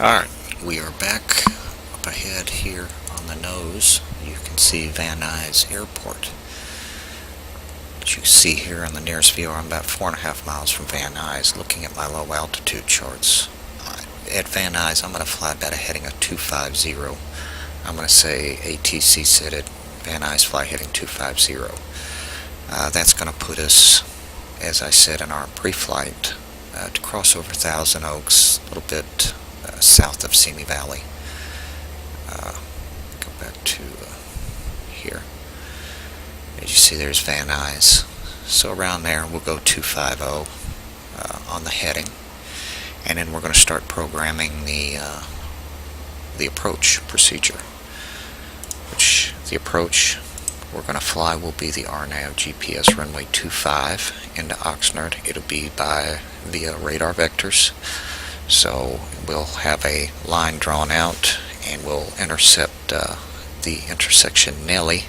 Alright, we are back up ahead here on the nose. You can see Van Nuys Airport. As you see here on the nearest view, I'm about 4.5 miles from Van Nuys, looking at my low altitude charts. At Van Nuys, I'm going to fly about a heading of 250. I'm going to say ATC set at Van Nuys fly heading 250. That's going to put us, as I said in our pre-flight, to cross over Thousand Oaks, a little bit south of Simi Valley. Go back to here. As you see, there's Van Nuys. So around there, we'll go 250 on the heading, and then we're going to start programming the approach procedure. Which the approach we're going to fly will be the RNAV GPS runway 25 into Oxnard. It'll be via radar vectors. So we'll have a line drawn out, and we'll intercept the intersection Nelly,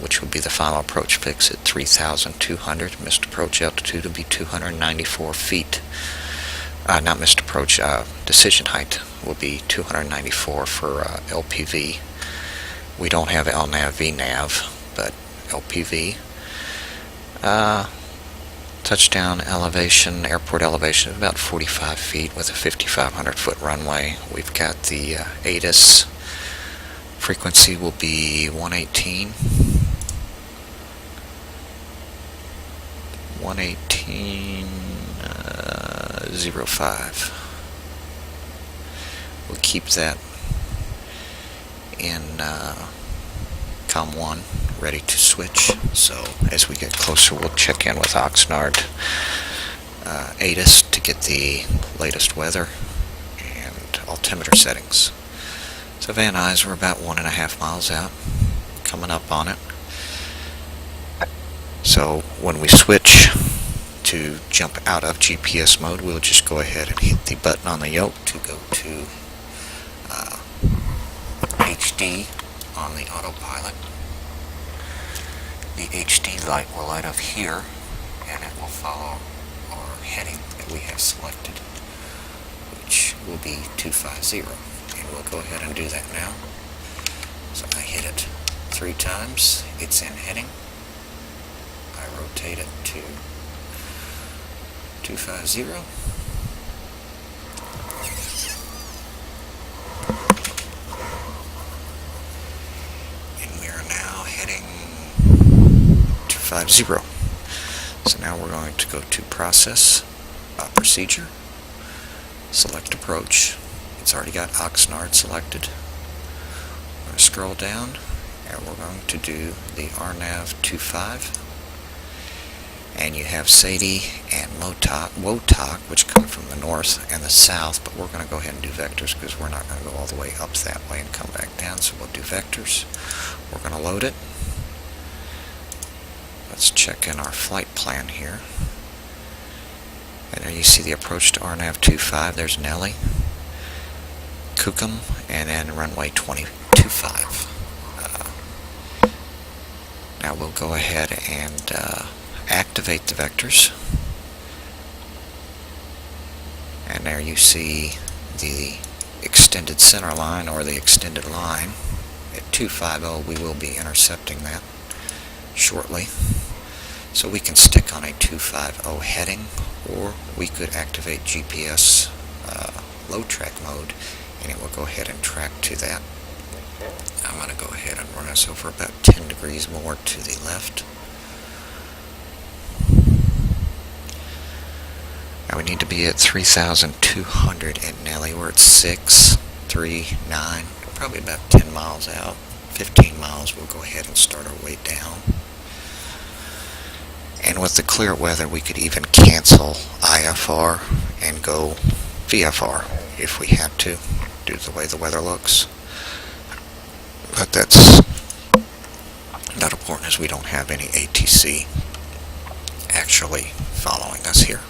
which will be the final approach fix at 3,200. Missed approach altitude will be 294 feet. Not missed approach, decision height will be 294 for LPV. We don't have LNAV, VNAV, but LPV. Touchdown elevation, airport elevation is about 45 feet with a 5,500 foot runway. We've got the ATIS. Frequency will be 118. 118.05. We'll keep that in COM 1, ready to switch. So as we get closer, we'll check in with Oxnard ATIS to get the latest weather and altimeter settings. So Van Nuys, we're about 1.5 miles out, coming up on it. So when we switch to jump out of GPS mode, we'll just go ahead and hit the button on the yoke to go to HD on the autopilot. The HD light will light up here, and it will follow our heading that we have selected, which will be 250. And we'll go ahead and do that now. So I hit it 3 times. It's in heading. I rotate it to 250. And we are now heading 250. So now we're going to go to process, procedure, select approach. It's already got Oxnard selected. We're going to scroll down, and we're going to do the RNAV 25. And you have Sadie and Wotok, which come from the north and the south, but we're going to go ahead and do vectors because we're not going to go all the way up that way and come back down, so we'll do vectors. We're going to load it. Let's check in our flight plan here. And there you see the approach to RNAV 25. There's Nelly, Kukum, and then runway 25. Now we'll go ahead and activate the vectors. And there you see the extended center line, or the extended line. At 250, we will be intercepting that shortly. So we can stick on a 250 heading, or we could activate GPS low track mode, and it will go ahead and track to that. I'm going to go ahead and run us over about 10 degrees more to the left. Now we need to be at 3,200 at Nelly. We're at 639, probably about 10 miles out. 15 miles, we'll go ahead and start our way down. And with the clear weather, we could even cancel IFR and go VFR if we had to, due to the way the weather looks. But that's not important, as we don't have any ATC actually following us here.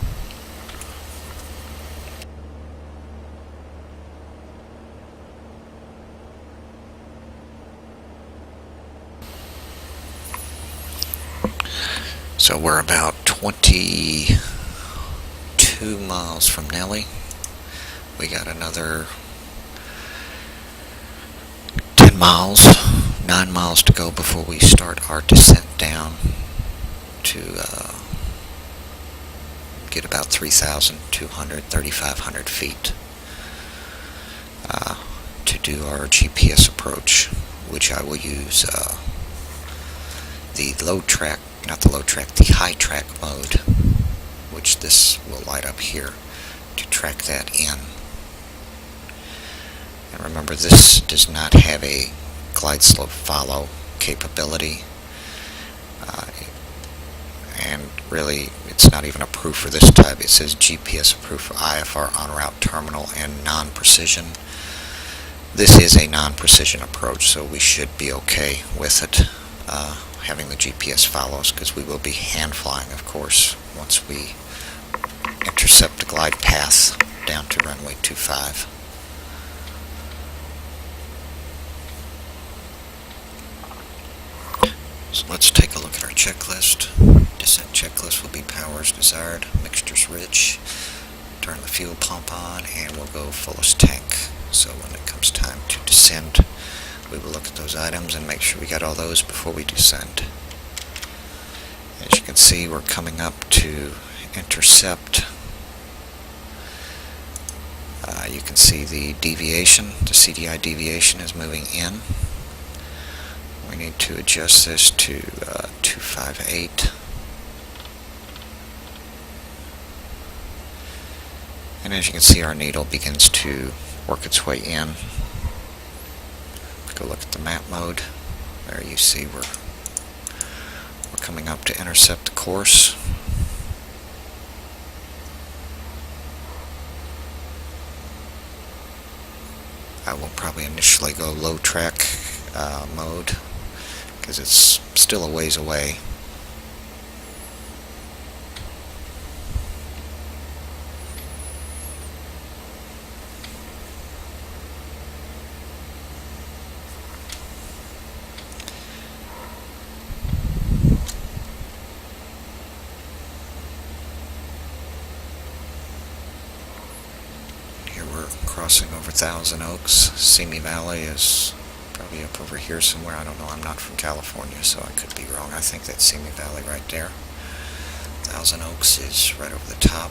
So we're about 22 miles from Nelly. We got another 10 miles, 9 miles to go before we start our descent down to get about 3,200, 3,500 feet to do our GPS approach, which I will use the high track mode, which this will light up here, to track that in. And remember, this does not have a glide slope follow capability, and really it's not even approved for this type. It says GPS approved for IFR en route terminal and non-precision. This is a non-precision approach, so we should be okay with it, having the GPS follows, because we will be hand flying, of course, once we intercept the glide path down to runway 25. So let's take a look at our checklist. Descent checklist will be power as desired, mixtures rich, turn the fuel pump on, and we'll go fullest tank. So when it comes time to descend, we will look at those items and make sure we got all those before we descend. As you can see, we're coming up to intercept. You can see the deviation, the CDI deviation is moving in. We need to adjust this to 258. And as you can see, our needle begins to work its way in. Go look at the map mode. There you see we're coming up to intercept the course. I will probably initially go low track mode, because it's still a ways away. Here we're crossing over Thousand Oaks. Simi Valley is probably up over here somewhere. I don't know. I'm not from California, so I could be wrong. I think that's Simi Valley right there. Thousand Oaks is right over the top.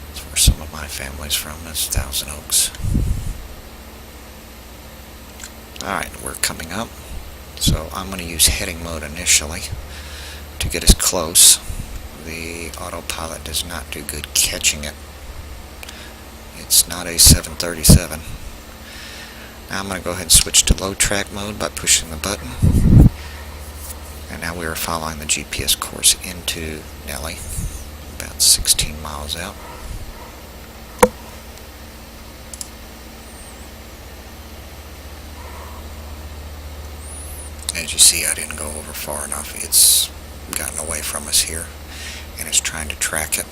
That's where some of my family's from. That's Thousand Oaks. Alright, we're coming up. So I'm going to use heading mode initially to get us close. The autopilot does not do good catching it. It's not a 737. Now I'm going to go ahead and switch to low track mode by pushing the button. And now we are following the GPS course into Nelly, about 16 miles out. As you see, I didn't go over far enough. It's gotten away from us here, and it's trying to track it.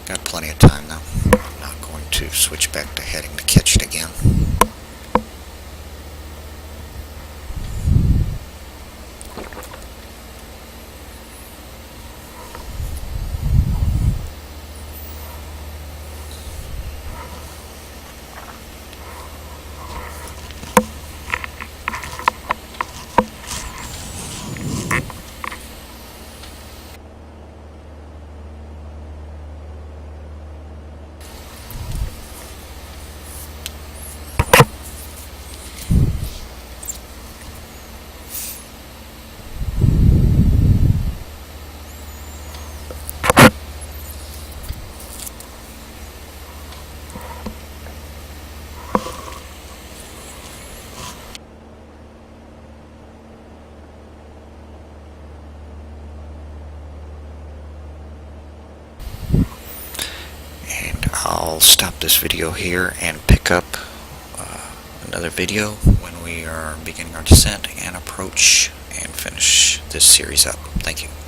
Got plenty of time though. I'm not going to switch back to heading to catch it again. I'll stop this video here and pick up another video when we are beginning our descent and approach and finish this series up. Thank you.